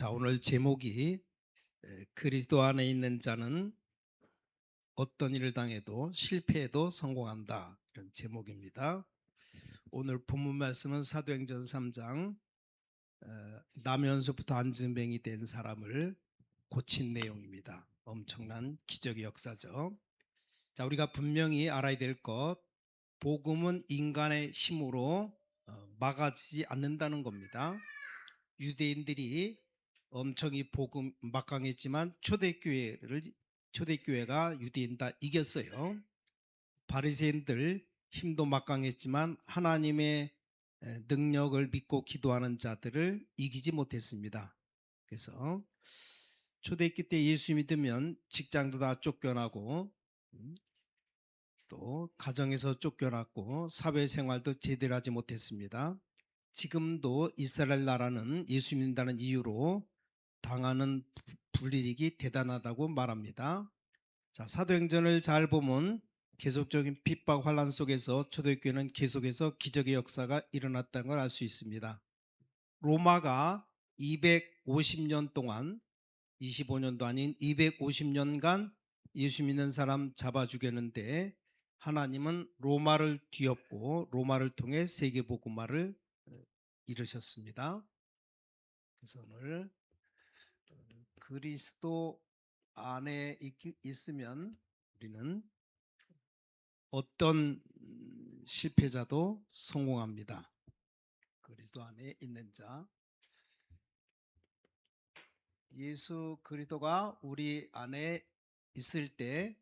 자, 오늘 제목이 그리스도 안에 있는 자는 어떤 일을 당해도 실패해도 성공한다. 이런 제목입니다. 오늘 본문 말씀은 사도행전 3장 나면서부터 안진뱅이 된 사람을 고친 내용입니다. 엄청난 기적의 역사죠. 자, 우리가 분명히 알아야 될 것, 복음은 인간의 힘으로 막아지지 않는다는 겁니다. 유대인들이 엄청 이 복음 막강했지만 초대교회가 유대인 다 이겼어요. 바리새인들 힘도 막강했지만 하나님의 능력을 믿고 기도하는 자들을 이기지 못했습니다. 그래서 초대기 때 예수 믿으면 직장도 다 쫓겨나고 또 가정에서 쫓겨났고 사회생활도 제대로 하지 못했습니다. 지금도 이스라엘 나라는 예수 믿는다는 이유로 당하는 불이익이 대단하다고 말합니다. 자, 사도행전을 잘 보면 계속적인 핍박 환란 속에서 초대교회는 계속해서 기적의 역사가 일어났다는 걸 알 수 있습니다. 로마가 250년 동안 25년도 아닌 250년간 예수 믿는 사람 잡아 죽였는데 하나님은 로마를 뒤엎고 로마를 통해 세계복음화를 이루셨습니다. 그래서 오늘 그리스도 안에 있으면 우리는 어떤 실패자도 성공합니다. 그리스도 안에 있는 자, 예수 그리스도가 우리 안에 있을 때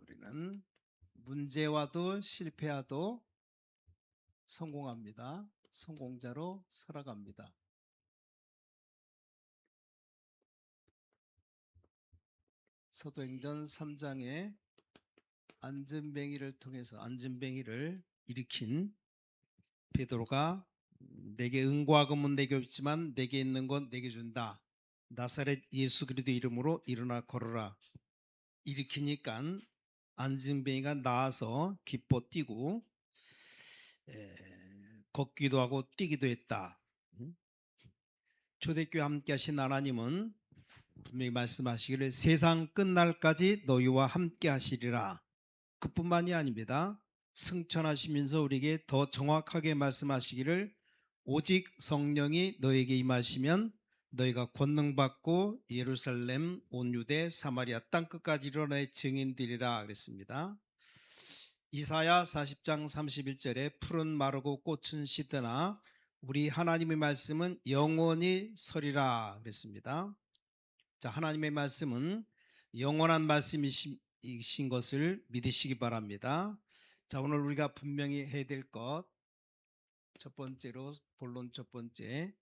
우리는 문제와도 실패와도 성공합니다. 성공자로 살아갑니다. 사도행전 3장에 안진뱅이를 일으킨 베드로가 내게 은과 금은 내게 없지만 내게 있는 건 내게 준다. 나사렛 예수 그리스도 이름으로 일어나 걸어라. 일으키니까 안진뱅이가 나와서 기뻐 뛰고 걷기도 하고 뛰기도 했다. 초대교회 함께 하신 하나님은 분명히 말씀하시기를 세상 끝날까지 너희와 함께 하시리라. 그뿐만이 아닙니다. 승천하시면서 우리에게 더 정확하게 말씀하시기를 오직 성령이 너에게 임하시면 너희가 권능 받고 예루살렘 온 유대 사마리아 땅끝까지 이르러 내 증인되리라 그랬습니다. 이사야 40장 31절에 푸른 마르고 꽃은 시드나 우리 하나님의 말씀은 영원히 서리라 그랬습니다. 자, 하나님의 말씀은 영원한 말씀이신 것을 믿으시기 바랍니다. 자, 오늘 우리가 분명히 해야 될 것 첫 번째로 본론 첫 번째,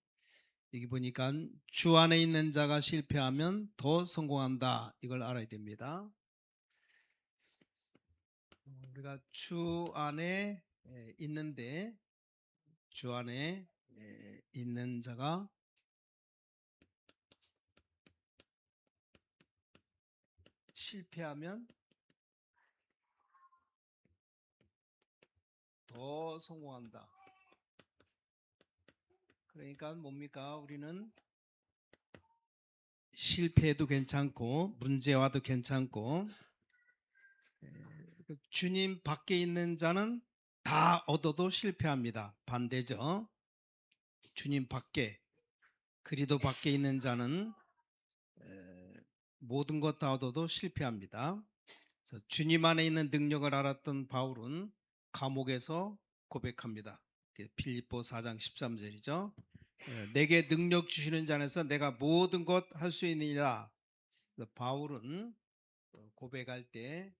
여기 보니까 주 안에 있는 자가 실패하면 더 성공한다. 이걸 알아야 됩니다. 우리가 주 안에 있는데 주 안에 있는 자가 실패하면 더 성공한다. 그러니까 뭡니까? 우리는 실패해도 괜찮고 문제와도 괜찮고 주님 밖에 있는 자는 다 얻어도 실패합니다. 반대죠. 주님 밖에 그리스도 밖에 있는 자는 모든 것 다 얻어도 실패합니다. 그래서 주님 안에 있는 능력을 알았던 바울은 감옥에서 고백합니다. 빌립보 4장 13절이죠. 내게 능력 주시는 자 안에서 내가 모든 것 할 수 있느니라. 바울은 고백할 때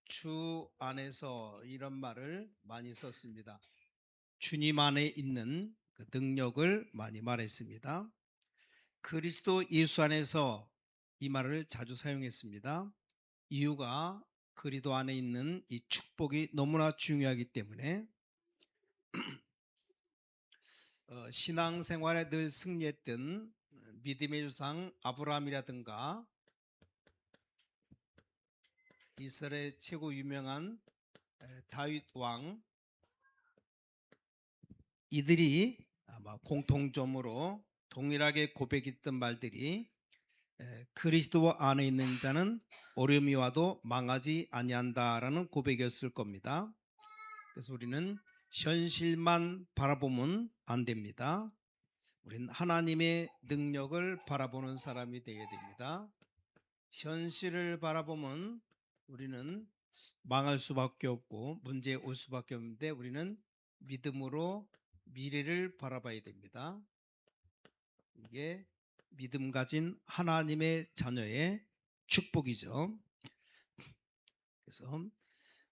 주 안에서 이런 말을 많이 썼습니다. 주님 안에 있는 그 능력을 많이 말했습니다. 그리스도 예수 안에서 이 말을 자주 사용했습니다. 이유가 그리스도 안에 있는 이 축복이 너무나 중요하기 때문에 신앙생활에 늘 승리했던 믿음의 조상 아브라함이라든가 이스라엘 최고 유명한 다윗 왕, 이들이 아마 공통점으로 동일하게 고백했던 말들이 그리스도 안에 있는 자는 어려움이 와도 망하지 아니한다라는 고백이었을 겁니다. 그래서 우리는 현실만 바라보면 안 됩니다. 우리는 하나님의 능력을 바라보는 사람이 되어야 됩니다. 현실을 바라보면 우리는 망할 수밖에 없고 문제 올 수밖에 없는데 우리는 믿음으로 미래를 바라봐야 됩니다. 이게 믿음 가진 하나님의 자녀의 축복이죠. 그래서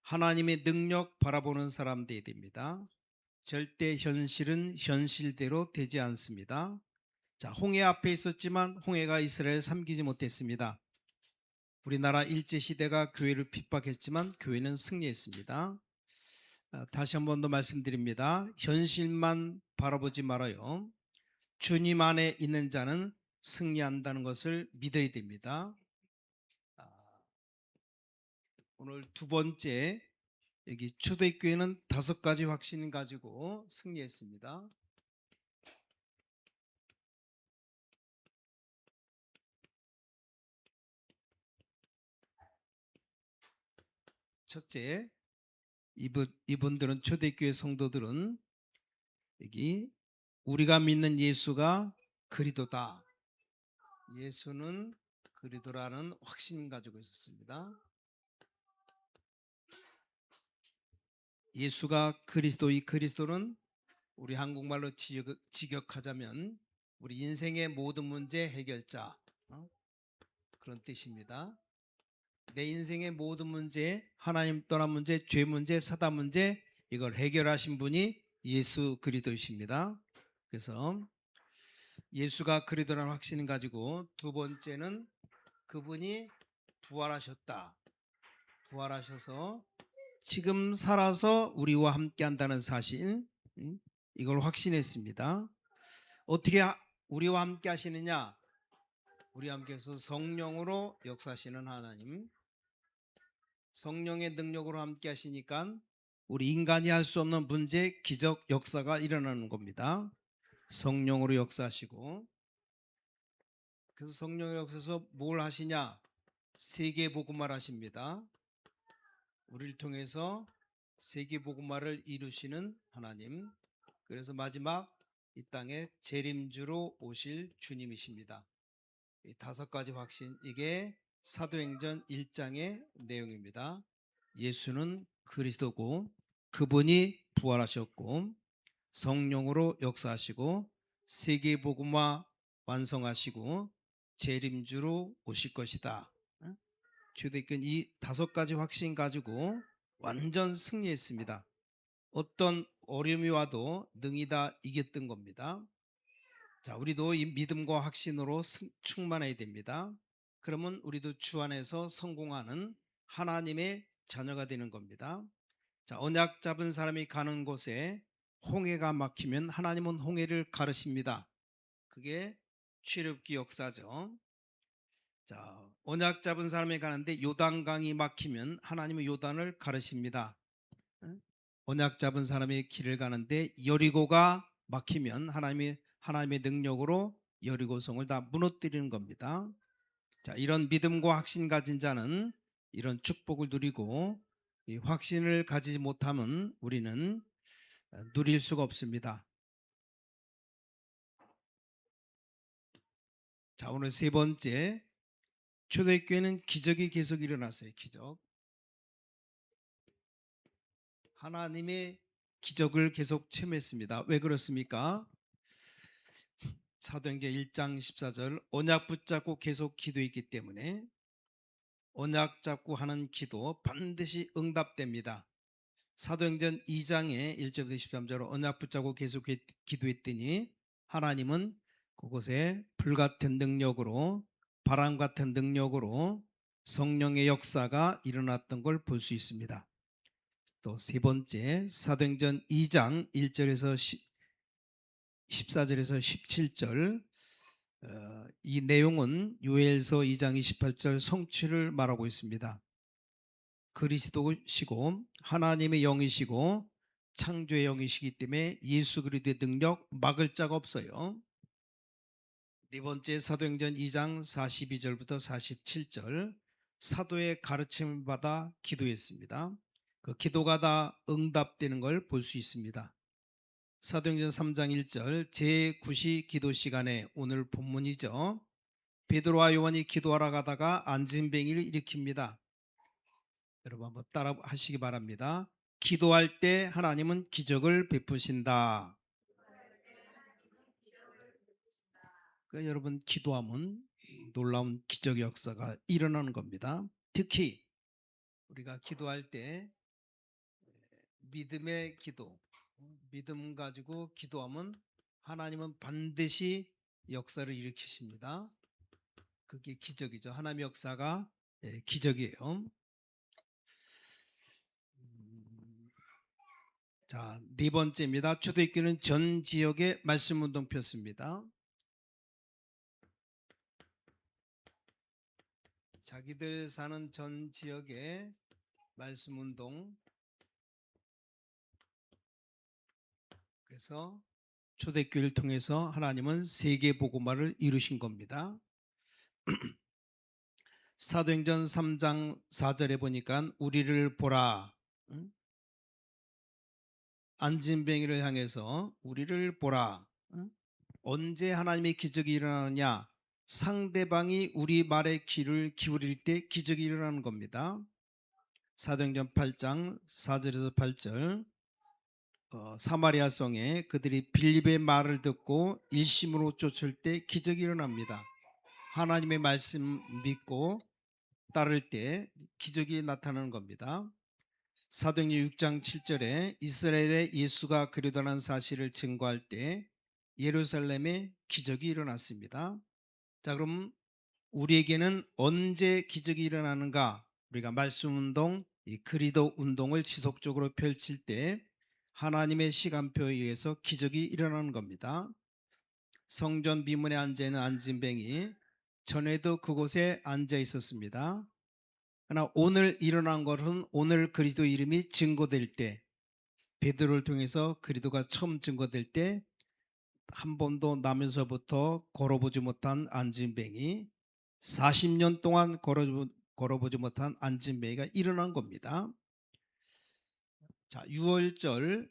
하나님의 능력 바라보는 사람 되어야 됩니다. 절대 현실은 현실대로 되지 않습니다. 자, 홍해 앞에 있었지만 홍해가 이스라엘을 삼키지 못했습니다. 우리나라 일제시대가 교회를 핍박했지만 교회는 승리했습니다. 다시 한 번 더 말씀드립니다. 현실만 바라보지 말아요. 주님 안에 있는 자는 승리한다는 것을 믿어야 됩니다. 오늘 두 번째, 여기 초대교회는 5가지 확신 가지고 승리했습니다. 첫째, 이분들은 초대교회 성도들은 여기 우리가 믿는 예수가 그리스도다. 예수는 그리스도라는 확신 가지고 있었습니다. 예수가 그리스도, 이 그리스도는 우리 한국말로 직역하자면 우리 인생의 모든 문제 해결자, 그런 뜻입니다. 내 인생의 모든 문제, 하나님 떠난 문제, 죄 문제, 사단 문제, 이걸 해결하신 분이 예수 그리스도이십니다. 그래서 예수가 그리스도라는 확신을 가지고 두 번째는 그분이 부활하셨다. 부활하셔서 지금 살아서 우리와 함께 한다는 사실, 이걸 확신했습니다. 어떻게 우리와 함께 하시느냐? 우리와 함께해서 성령으로 역사하시는 하나님, 성령의 능력으로 함께 하시니까 우리 인간이 할 수 없는 문제, 기적, 역사가 일어나는 겁니다. 성령으로 역사하시고, 그래서 성령의 역사에서 뭘 하시냐? 세계 복음화를 하십니다. 우리를 통해서 세계 복음화를 이루시는 하나님, 그래서 마지막 이 땅에 재림주로 오실 주님이십니다. 이 5가지 확신, 이게 사도행전 1장의 내용입니다. 예수는 그리스도고 그분이 부활하셨고 성령으로 역사하시고 세계복음화 완성하시고 재림주로 오실 것이다. 초대교회는 이 5가지 확신 가지고 완전 승리했습니다. 어떤 어려움이 와도 능히 다 이겼던 겁니다. 자, 우리도 이 믿음과 확신으로 충만해야 됩니다. 그러면 우리도 주 안에서 성공하는 하나님의 자녀가 되는 겁니다. 자, 언약 잡은 사람이 가는 곳에 홍해가 막히면 하나님은 홍해를 가르십니다. 그게 출애굽기 역사죠. 자, 언약 잡은 사람이 가는데 요단강이 막히면 하나님은 요단을 가르십니다. 언약 잡은 사람의 길을 가는데 여리고가 막히면 하나님의 능력으로 여리고성을 다 무너뜨리는 겁니다. 자, 이런 믿음과 확신 가진 자는 이런 축복을 누리고, 이 확신을 가지지 못하면 우리는 누릴 수가 없습니다. 자, 오늘 세 번째, 초대교회는 기적이 계속 일어났어요. 기적. 하나님의 기적을 계속 체험했습니다. 왜 그렇습니까? 사도행전 1장 14절, 언약 붙잡고 계속 기도했기 때문에 언약 잡고 하는 기도 반드시 응답됩니다. 사도행전 2장의 1절부터 13절, 언약 붙잡고 계속 기도했더니 하나님은 그곳에 불같은 능력으로, 바람 같은 능력으로 성령의 역사가 일어났던 걸 볼 수 있습니다. 또 세 번째, 사도행전 2장 1절에서 14절에서 17절, 이 내용은 요엘서 2장 28절 성취를 말하고 있습니다. 그리스도시고 하나님의 영이시고 창조의 영이시기 때문에 예수 그리스도의 능력 막을 자가 없어요. 네 번째 사도행전 2장 42절부터 47절 사도의 가르침을 받아 기도했습니다. 그 기도가 다 응답되는 걸 볼 수 있습니다. 사도행전 3장 1절 제9시 기도 시간에 오늘 본문이죠. 베드로와 요한이 기도하러 가다가 안진뱅이를 일으킵니다. 여러분 한번 따라 하시기 바랍니다. 기도할 때 하나님은 기적을 베푸신다. 그러니까 여러분 기도하면 놀라운 기적 역사가 일어나는 겁니다. 특히 우리가 기도할 때 믿음의 기도, 믿음 가지고 기도하면 하나님은 반드시 역사를 일으키십니다. 그게 기적이죠. 하나님의 역사가 기적이에요. 자, 네 번째입니다. 초대교회는 전 지역에 말씀 운동 폈습니다. 자기들 사는 전 지역에 말씀 운동. 그래서 초대교회를 통해서 하나님은 세계 복음화를 이루신 겁니다. 사도행전 3장 4절에 보니까 우리를 보라. 안진뱅이를 향해서 우리를 보라. 언제 하나님의 기적이 일어나느냐? 상대방이 우리 말에 귀를 기울일 때 기적이 일어나는 겁니다. 사도행전 8장 4절에서 8절 사마리아 성에 그들이 빌립의 말을 듣고 일심으로 쫓을 때 기적이 일어납니다. 하나님의 말씀 믿고 따를 때 기적이 나타나는 겁니다. 사도행전 6장 7절에 이스라엘에 예수가 그리스도라는 사실을 증거할 때 예루살렘에 기적이 일어났습니다. 자, 그럼 우리에게는 언제 기적이 일어나는가? 우리가 말씀 운동, 이 그리스도 운동을 지속적으로 펼칠 때 하나님의 시간표에 의해서 기적이 일어나는 겁니다. 성전 비문에 앉아 있는 안진뱅이 전에도 그곳에 앉아 있었습니다. 그러나 오늘 일어난 것은 오늘 그리스도 이름이 증거될 때, 베드로를 통해서 그리스도가 처음 증거될 때 한 번도 나면서부터 걸어보지 못한 안진뱅이, 40년 동안 걸어보지 못한 안진뱅이가 일어난 겁니다. 자, 6월절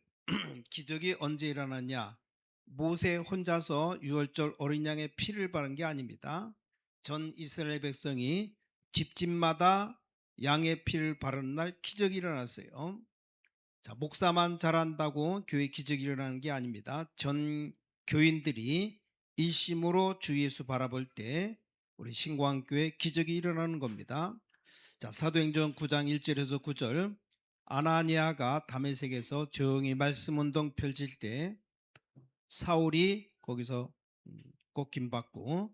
기적이 언제 일어났냐? 모세 혼자서 6월절 어린 양의 피를 바른 게 아닙니다. 전 이스라엘 백성이 집집마다 양의 피를 바르는 날 기적이 일어났어요. 자, 목사만 잘한다고 교회 기적이 일어나는 게 아닙니다. 전 교인들이 일심으로 주 예수 바라볼 때 우리 신광교회 기적이 일어나는 겁니다. 자, 사도행전 9장 1절에서 9절 아나니아가 다메섹에서 조용히 말씀 운동 펼칠 때 사울이 거기서 꺾임 받고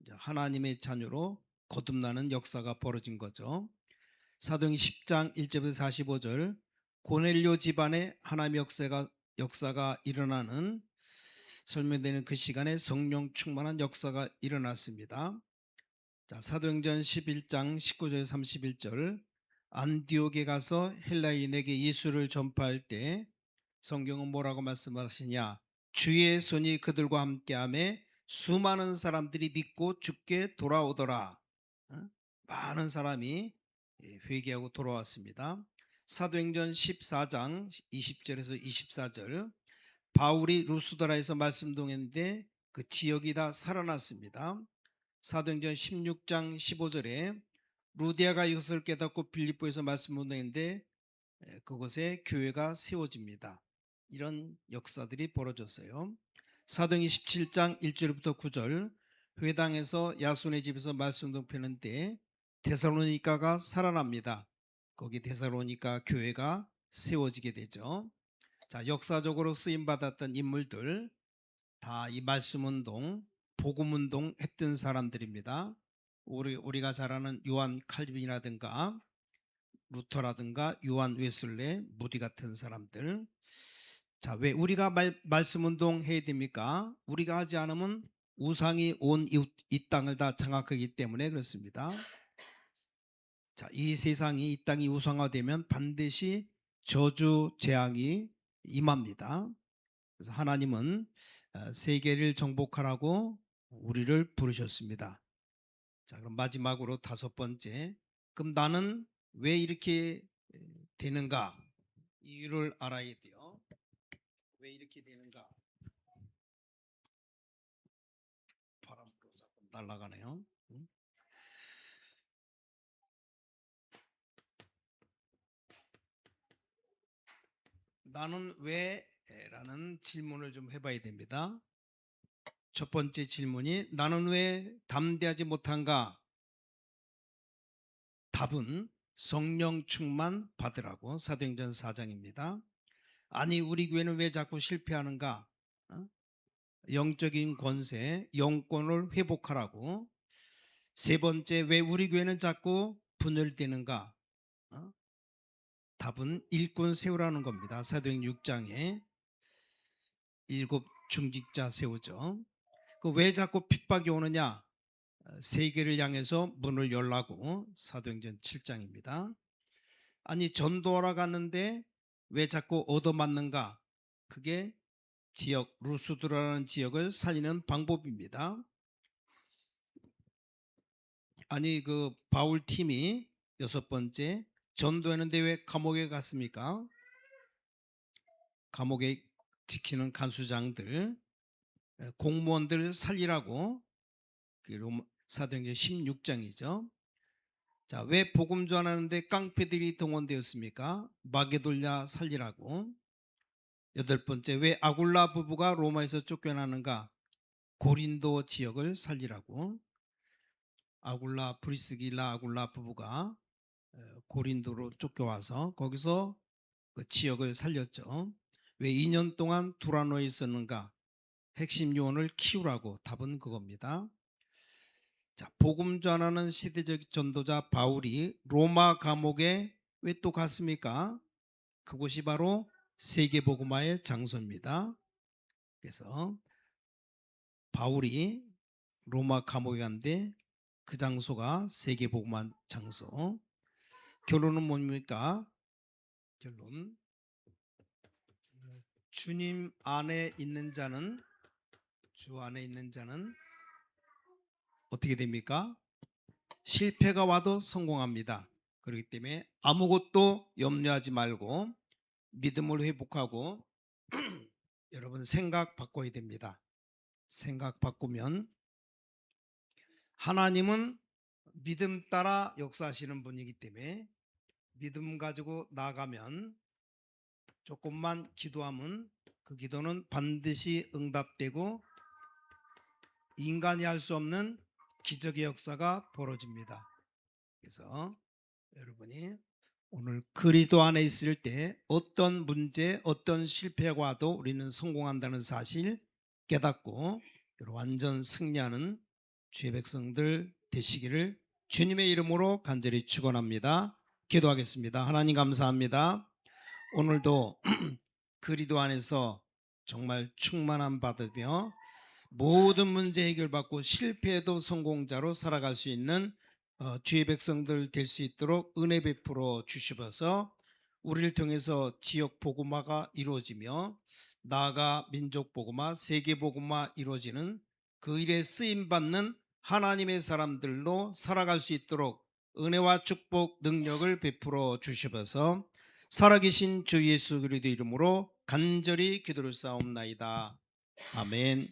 하나님의 자녀로 거듭나는 역사가 벌어진 거죠. 사도행전 10장 1절에서 45절 고넬료 집안에 하나님의 역사가 일어나는 설명되는 그 시간에 성령 충만한 역사가 일어났습니다. 자, 사도행전 11장 19절 31절 안디옥에 가서 헬라인에게 예수를 전파할 때 성경은 뭐라고 말씀하시냐? 주의 손이 그들과 함께하며 수많은 사람들이 믿고 주께 돌아오더라. 많은 사람이 회개하고 돌아왔습니다. 사도행전 14장 20절에서 24절 바울이 루스드라에서 말씀동했는데 그 지역이 다 살아났습니다. 사도행전 16장 15절에 루디아가 이것을 깨닫고 빌립보에서 말씀운동했는데 그곳에 교회가 세워집니다. 이런 역사들이 벌어졌어요. 사도행전 17장 1절부터 9절 회당에서 야손의 집에서 말씀운동 펴는데 데살로니가가 살아납니다. 거기 데살로니가 교회가 세워지게 되죠. 자, 역사적으로 쓰임받았던 인물들 다 이 말씀운동, 복음운동 했던 사람들입니다. 우리가 잘 아는 요한 칼빈이라든가 루터라든가 요한 웨슬레, 무디 같은 사람들. 자, 왜 우리가 말씀운동 해야 됩니까? 우리가 하지 않으면 우상이 온 이 땅을 다 장악하기 때문에 그렇습니다. 자, 이 세상이 이 땅이 우상화되면 반드시 저주 재앙이 임합니다. 그래서 하나님은 세계를 정복하라고 우리를 부르셨습니다. 자, 그럼 마지막으로 다섯 번째. 그럼 나는 왜 이렇게 되는가? 이유를 알아야 돼요. 왜 이렇게 되는가? 바람으로 자꾸 날아가네요. 응? 나는 왜? 라는 질문을 좀 해봐야 됩니다. 첫 번째 질문이 나는 왜 담대하지 못한가? 답은 성령 충만 받으라고 사도행전 4장입니다. 아니 우리 교회는 왜 자꾸 실패하는가? 어? 영적인 권세, 영권을 회복하라고. 세 번째, 왜 우리 교회는 자꾸 분열되는가? 어? 답은 일꾼 세우라는 겁니다. 사도행 6장에 일곱 중직자 세우죠. 그 왜 자꾸 핍박이 오느냐? 세계를 향해서 문을 열라고. 사도행전 7장입니다. 아니 전도하러 갔는데 왜 자꾸 얻어맞는가? 그게 지역 루스드라는 지역을 살리는 방법입니다. 아니 그 바울 팀이 여섯 번째 전도했는데 왜 감옥에 갔습니까? 감옥에 지키는 간수장들 공무원들 살리라고. 사도행전 16장이죠. 자, 왜 복음 전하는데 깡패들이 동원되었습니까? 마게돌냐 살리라고. 여덟 번째, 왜 아굴라 부부가 로마에서 쫓겨나는가? 고린도 지역을 살리라고. 아굴라 브리스길라 아굴라 부부가 고린도로 쫓겨와서 거기서 그 지역을 살렸죠. 왜 2년 동안 두라노에 있었는가? 핵심 요원을 키우라고. 답은 그겁니다. 자, 복음 전하는 시대적 전도자 바울이 로마 감옥에 왜 또 갔습니까? 그곳이 바로 세계복음화의 장소입니다. 그래서 바울이 로마 감옥에 갔는데 그 장소가 세계복음화 장소. 결론은 뭡니까? 결론, 주님 안에 있는 자는, 주 안에 있는 자는 어떻게 됩니까? 실패가 와도 성공합니다. 그렇기 때문에 아무것도 염려하지 말고 믿음을 회복하고 여러분 생각 바꿔야 됩니다. 생각 바꾸면 하나님은 믿음 따라 역사하시는 분이기 때문에 믿음 가지고 나가면 조금만 기도하면 그 기도는 반드시 응답되고 인간이 할 수 없는 기적의 역사가 벌어집니다. 그래서 여러분이 오늘 그리스도 안에 있을 때 어떤 문제, 어떤 실패가 와도 우리는 성공한다는 사실 깨닫고 완전 승리하는 주의 백성들 되시기를 주님의 이름으로 간절히 축원합니다. 기도하겠습니다. 하나님 감사합니다. 오늘도 그리스도 안에서 정말 충만함 받으며 모든 문제 해결받고 실패해도 성공자로 살아갈 수 있는 주의 백성들 될 수 있도록 은혜 베풀어 주시어서 우리를 통해서 지역 복음화가 이루어지며 나아가 민족 복음화, 세계 복음화 이루어지는 그 일에 쓰임 받는 하나님의 사람들로 살아갈 수 있도록 은혜와 축복, 능력을 베풀어 주시어서 살아계신 주 예수 그리스도 이름으로 간절히 기도를 쌓옵나이다. 아멘.